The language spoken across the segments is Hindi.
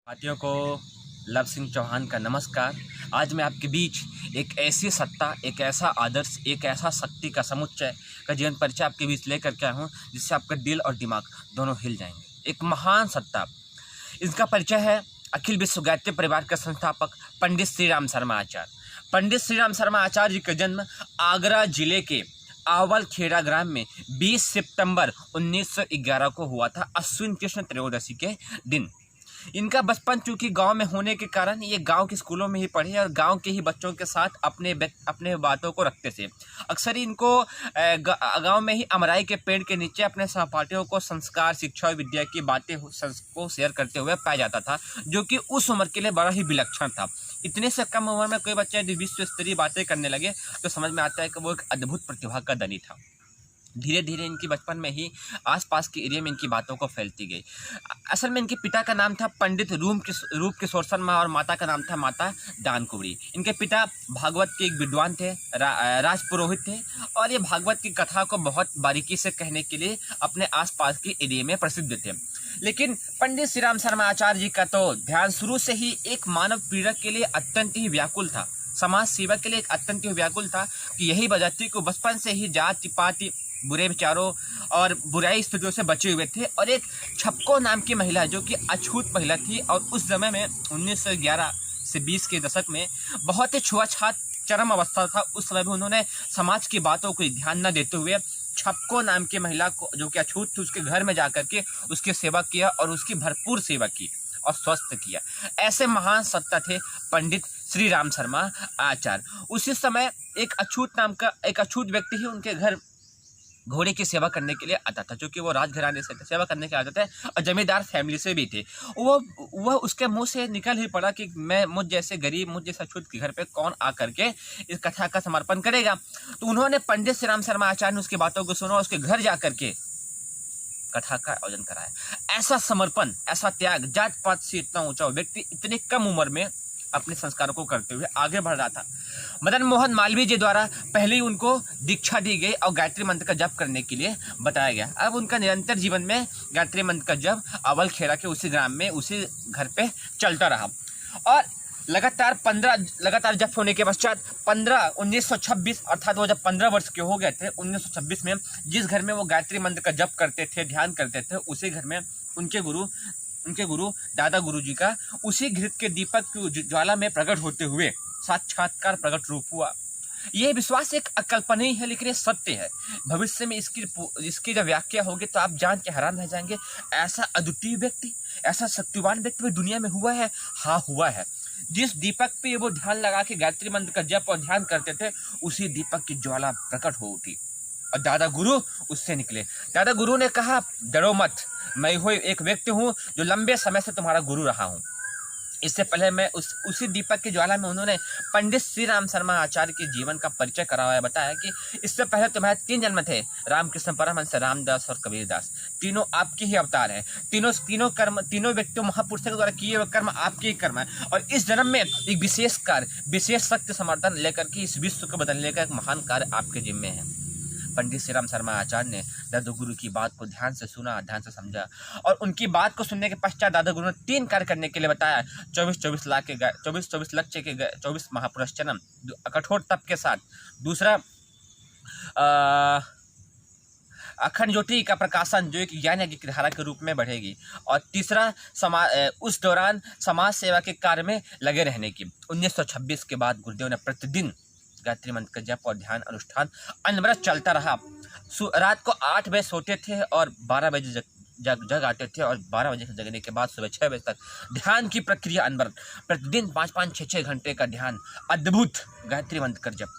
साथियों को लव सिंह चौहान का नमस्कार। आज मैं आपके बीच एक ऐसी सत्ता, एक ऐसा आदर्श, एक ऐसा शक्ति का समुच्चय का जीवन परिचय आपके बीच लेकर के आया हूँ, जिससे आपका दिल और दिमाग दोनों हिल जाएंगे। एक महान सत्ता, इसका परिचय है अखिल विश्व गायत्री परिवार के संस्थापक पंडित श्री राम शर्मा आचार्य। पंडित श्री राम शर्मा आचार्य जी का जन्म आगरा जिले के आवल खेड़ा ग्राम में 20 सितंबर 1911 को हुआ था, अश्विन कृष्ण त्रयोदशी के दिन। इनका बचपन चूंकि गांव में होने के कारण ये गांव के स्कूलों में ही पढ़े और गांव के ही बच्चों के साथ अपने बातों को रखते थे। अक्सर इनको गांव में ही अमराई के पेड़ के नीचे अपने सहपाठियों को संस्कार, शिक्षा और विद्या की बातें को शेयर करते हुए पाया जाता था, जो कि उस उम्र के लिए बड़ा ही विलक्षण था। इतने से कम उम्र में कोई बच्चा यदि विश्व स्तरीय बातें करने लगे तो समझ में आता है कि वो एक अद्भुत प्रतिभा का धनी था। धीरे धीरे इनकी बचपन में ही आसपास के एरिया में इनकी बातों को फैलती गई। असल में इनके पिता का नाम था पंडित रूप किशोर शर्मा और माता का नाम था माता दान कुबरी। इनके पिता भागवत के एक विद्वान थे, राज पुरोहित थे, और ये भागवत की कथा को बहुत बारीकी से कहने के लिए अपने आसपास के एरिया में प्रसिद्ध थे। लेकिन पंडित श्री राम शर्मा आचार्य जी का तो ध्यान शुरू से ही एक मानव पीड़क के लिए अत्यंत ही व्याकुल था, समाज सेवा के लिए एक अत्यंत ही व्याकुल था कि यही वजह थी कि बचपन से ही जाति पाति, बुरे विचारों और बुराई स्थितियों से बचे हुए थे। और एक छपको नाम की महिला, जो कि अछूत महिला थी, और उस समय में 1911 से 20 के दशक में बहुत ही छुआछूत चरम अवस्था था। उस समय भी उन्होंने समाज की बातों को ध्यान न देते हुए छपको नाम की महिला को, जो कि अछूत थी, उसके घर में जाकर के उसकी सेवा किया और उसकी भरपूर सेवा की और स्वस्थ किया। ऐसे महान सत्ता थे पंडित श्री राम शर्मा आचार्य। उसी समय एक अछूत व्यक्ति ही उनके घर घोड़े की सेवा करने के लिए आता था, क्योंकि वो राजघराने से सेवा करने के आते थे और जमींदार फैमिली से भी थे। वो उसके मुंह से निकल ही पड़ा कि मुझ जैसे गरीब, मुझ जैसा छूत के घर पे कौन आकर के इस कथा का समर्पण करेगा। तो उन्होंने पंडित श्री राम शर्मा आचार्य ने उसकी बातों को सुना, उसके घर जा करके कथा का आयोजन कराया। ऐसा समर्पण, ऐसा त्याग, जात पात से इतना ऊंचा व्यक्ति इतने कम उम्र में अपने संस्कारों को करते हुए आगे बढ़ रहा था। मदन मोहन मालवीय जी द्वारा पहले ही उनको दीक्षा दी गई और गायत्री मंत्र का जप करने के लिए बताया गया। अब उनका निरंतर जीवन में गायत्री मंत्र का जप अवल खेड़ा के उसी ग्राम में, उसी घर पे चलता रहा। और लगातार जप होने के पश्चात 1926 अर्थात वो जब 15 वर्ष के हो गए थे, 1926 में जिस घर में वो गायत्री मंत्र का जप करते थे, ध्यान करते थे, उसी घर में उनके गुरु दादा गुरु जी का उसी घृत के दीपक की ज्वाला में प्रकट होते हुए साक्षात्कार प्रकट रूप हुआ। यह विश्वास एक अकल्पनीय है, लेकिन ये सत्य है। भविष्य में इसकी जब व्याख्या होगी तो आप जान के हैरान रह जाएंगे। ऐसा अद्वितीय व्यक्ति, ऐसा शक्तिवान व्यक्ति दुनिया में हुआ है। हाँ, हुआ है। जिस दीपक पे वो ध्यान लगा के गायत्री मंत्र का जप और ध्यान करते थे, उसी दीपक की ज्वाला प्रकट हो उठी और दादा गुरु उससे निकले। दादा गुरु ने कहा, डरो मत, मैं वो एक व्यक्ति हूँ जो लंबे समय से तुम्हारा गुरु रहा हूँ। इससे पहले मैं उसी दीपक की ज्वाला में उन्होंने पंडित श्री राम शर्मा आचार्य के जीवन का परिचय कराया, बताया कि इससे पहले तुम्हारे 3 जन्म थे, रामकृष्ण परमहंस, रामदास और कबीरदास। तीनों आपके ही अवतार हैं। तीनों कर्म, तीनों व्यक्तियों महापुरुषों के द्वारा किए हुए कर्म आपके ही कर्म है। और इस जन्म में एक विशेष कार्य, विशेष शक्ति समर्थन लेकर के इस विश्व को बदलने का एक महान कार्य आपके जिम्मे है। पंडित श्री राम शर्मा आचार्य ने दादा गुरु की बात को ध्यान से सुना, ध्यान से समझा, और उनकी बात को सुनने के पश्चात दादा गुरु ने 3 कार्य करने के लिए बताया। 24 लक्ष्य के 24 महापुरुष जन्म, कठोर तप के साथ। दूसरा, अखंड ज्योति का प्रकाशन, जो एक ज्ञान की धारा के रूप में बढ़ेगी। और तीसरा, उस दौरान समाज सेवा के कार्य में लगे रहने की। 1926 के बाद गुरुदेव ने प्रतिदिन गायत्री मंत्र का जप और ध्यान अनुष्ठान अनवरत चलता रहा। रात को 8 बजे सोते थे और 12 बजे जग आते थे, और 12 बजे से जगने के बाद सुबह 6 बजे तक ध्यान की प्रक्रिया अनवरत। प्रतिदिन 5-5, 6-6 घंटे का ध्यान, अद्भुत गायत्री मंत्र का जप।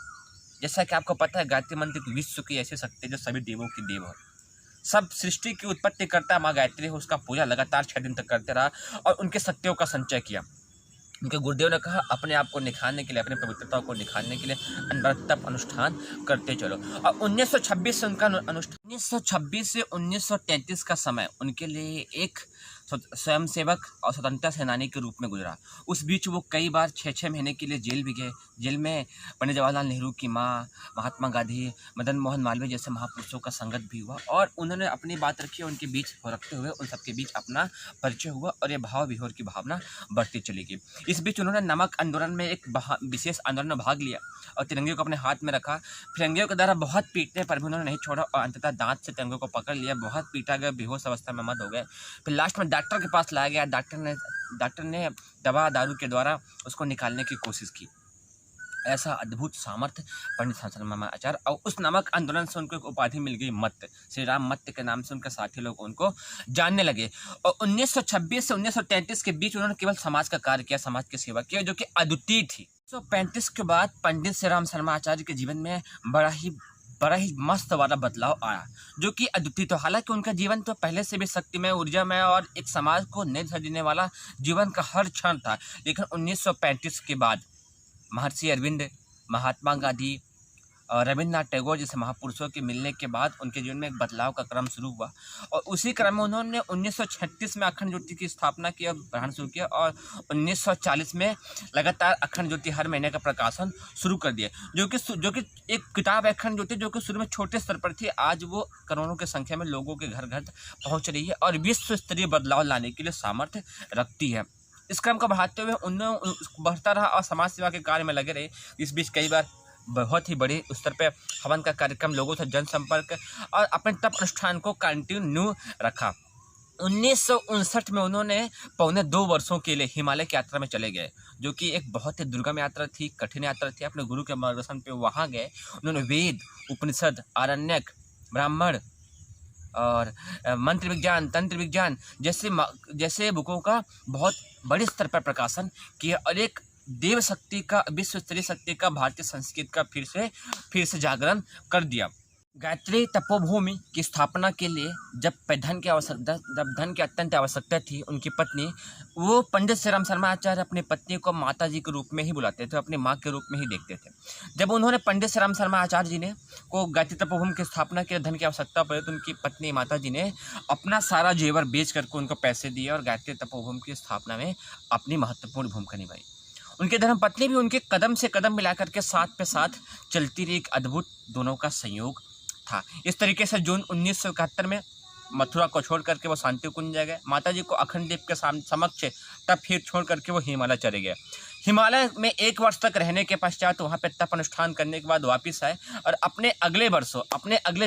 जैसा कि आपको पता है, गायत्री मंत्र की विश्व की ऐसी शक्ति जो सभी देवों की देव है। सब सृष्टि की उत्पत्ति करता माँ गायत्री है, उसका पूजा लगातार 6 दिन तक करते रहा और उनके सत्यों का संचय किया। उनके गुरुदेव ने कहा, अपने आप को निखारने के लिए, अपनी पवित्रता को निखारने के लिए अनवरत तप अनुष्ठान करते चलो। और 1926 से 1933 का समय उनके लिए एक स्वयंसेवक और स्वतंत्रता सेनानी के रूप में गुजरा। उस बीच वो कई बार 6-6 महीने के लिए जेल भी गए। जेल में पंडित जवाहरलाल नेहरू की माँ, महात्मा गांधी, मदन मोहन मालवीय जैसे महापुरुषों का संगत भी हुआ और उन्होंने अपनी बात रखी, उनके बीच रखते हुए उन सबके बीच अपना परिचय हुआ और ये भाव विभोर की भावना बढ़ती चली गई। इस बीच उन्होंने नमक आंदोलन में एक विशेष आंदोलन में भाग लिया और तिरंगे को अपने हाथ में रखा। फिरंगियों के द्वारा बहुत पीटने पर भी उन्होंने नहीं छोड़ा और अंततः दांत से तिरंगे को पकड़ लिया। बहुत पीटा गया, बेहोश अवस्था में मत हो गए। फिर लास्ट में डॉक्टर के पास लाया गया। डॉक्टर ने दवा दारू के द्वारा उसको निकालने की कोशिश की। ऐसा अद्भुत सामर्थ्य पंडित शमशेर आचार्य, और उस नमक आंदोलन से उनको एक उपाधि मिल गई मत्त। श्री राम मत्त के नाम से उनके साथी लोग उनको जानने लगे। और 1926 से 1933 के बीच उन्होंने केवल समाज का कार्य किया, समाज की सेवा किया, जो कि अद्वितीय थी। 1935 के बाद पंडित श्री राम शर्मा आचार्य के जीवन में बड़ा ही मस्त वाला बदलाव आया, जो कि अद्वितीय। तो हालांकि उनका जीवन तो पहले से भी शक्तिमय, ऊर्जामय और एक समाज को नई दिशा देने वाला जीवन का हर क्षण था, लेकिन 1935 के बाद महर्षि अरविंद, महात्मा गांधी और रविन्द्रनाथ टैगोर जैसे महापुरुषों के मिलने के बाद उनके जीवन में एक बदलाव का क्रम शुरू हुआ। और उसी क्रम में उन्होंने 1936 में अखंड ज्योति की स्थापना की और ग्रहण शुरू किया और 1940 में लगातार अखंड ज्योति हर महीने का प्रकाशन शुरू कर दिया, जो कि एक किताब अखंड ज्योति, जो कि शुरू में छोटे स्तर पर थी, आज वो करोड़ों की संख्या में लोगों के घर घर पहुँच रही है और विश्व स्तरीय बदलाव लाने के लिए सामर्थ्य रखती है। इस क्रम को बढ़ाते हुए उन्होंने बढ़ता रहा और समाज सेवा के कार्य में लगे रहे। इस बीच कई बार बहुत ही बड़े स्तर पर हवन का कार्यक्रम, लोगों से जनसंपर्क और अपने तप अनुष्ठान को कंटिन्यू रखा। 1959 में उन्होंने 2.25 वर्षों के लिए हिमालय की यात्रा में चले गए, जो कि एक बहुत ही दुर्गम यात्रा थी, कठिन यात्रा थी। अपने गुरु के मार्गदर्शन पे वहाँ गए। उन्होंने वेद, उपनिषद, आरण्यक, ब्राह्मण और मंत्र विज्ञान, तंत्र विज्ञान जैसे बुकों का बहुत बड़े स्तर पर प्रकाशन किया और एक देव शक्ति का, विश्व स्तरीय शक्ति का, भारतीय संस्कृत का फिर से जागरण कर दिया। गायत्री तपोभूमि की स्थापना के लिए जब धन की अत्यंत आवश्यकता थी, उनकी पत्नी, वो पंडित श्री राम शर्मा आचार्य अपनी पत्नी को माता जी के रूप में ही बुलाते थे, अपनी माँ के रूप में ही देखते थे। जब उन्होंने पंडित श्री राम शर्मा आचार्य जी ने को गायत्री तपोभूमि की स्थापना के लिए धन की आवश्यकता पड़ी, तो उनकी पत्नी माता जी ने अपना सारा जेवर बेच करके उनको पैसे दिए और गायत्री तपोभूमि की स्थापना में अपनी महत्वपूर्ण भूमिका निभाई। उनकी धर्मपत्नी भी उनके कदम से कदम मिला करके साथ पे साथ चलती रही। एक अद्भुत दोनों का संयोग था। इस तरीके से जून 1971 में मथुरा को छोड़ करके वो शांति कुंज गए। माता जी को अखंड दीप के समक्ष तब फिर छोड़ करके वो हिमालय चले गए। हिमालय में 1 वर्ष तक रहने के पश्चात वहाँ पे तप अनुष्ठान करने के बाद वापस आए और अपने अगले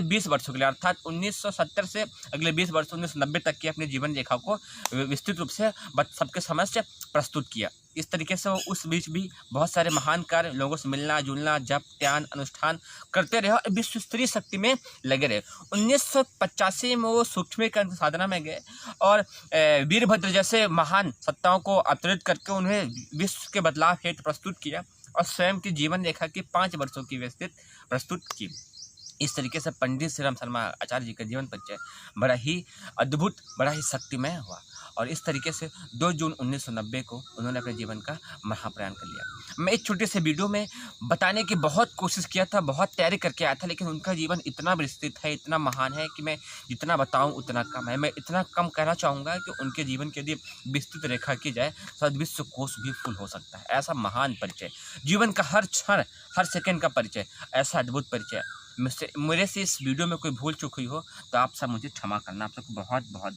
20 वर्षों के लिए, अर्थात 1970 से अगले 20 वर्षों 1990 तक की अपनी जीवन रेखा को विस्तृत रूप से सबके समक्ष प्रस्तुत किया। इस तरीके से वो उस बीच भी बहुत सारे महान कार्य, लोगों से मिलना जुलना, जप ध्यान अनुष्ठान करते रहे और विश्व स्तरीय शक्ति में लगे रहे। 1985 में वो सूक्ष्म साधना में गए और वीरभद्र जैसे महान सत्ताओं को अवतरित करके उन्हें विश्व के बदलाव हेतु प्रस्तुत किया और स्वयं की जीवन रेखा की 5 वर्षों की विस्तृत प्रस्तुत की। इस तरीके से पंडित श्री राम शर्मा आचार्य जी का जीवन परिचय बड़ा ही अद्भुत, बड़ा ही शक्तिमय हुआ और इस तरीके से 2 जून 1990 को उन्होंने अपने जीवन का महाप्रयाण कर लिया। मैं इस छोटे से वीडियो में बताने की बहुत कोशिश किया था, बहुत तैयारी करके आया था, लेकिन उनका जीवन इतना विस्तृत है, इतना महान है कि मैं जितना बताऊं उतना कम है। मैं इतना कम कहना चाहूँगा कि उनके जीवन के लिए विस्तृत रेखा की जाए शायद विश्व कोश भी फुल हो सकता है। ऐसा महान परिचय, जीवन का हर क्षण, हर सेकेंड का परिचय, ऐसा अद्भुत परिचय। मेरे से इस वीडियो में कोई भूल चूक हुई हो तो आप सब मुझे क्षमा करना। आप सबको बहुत बहुत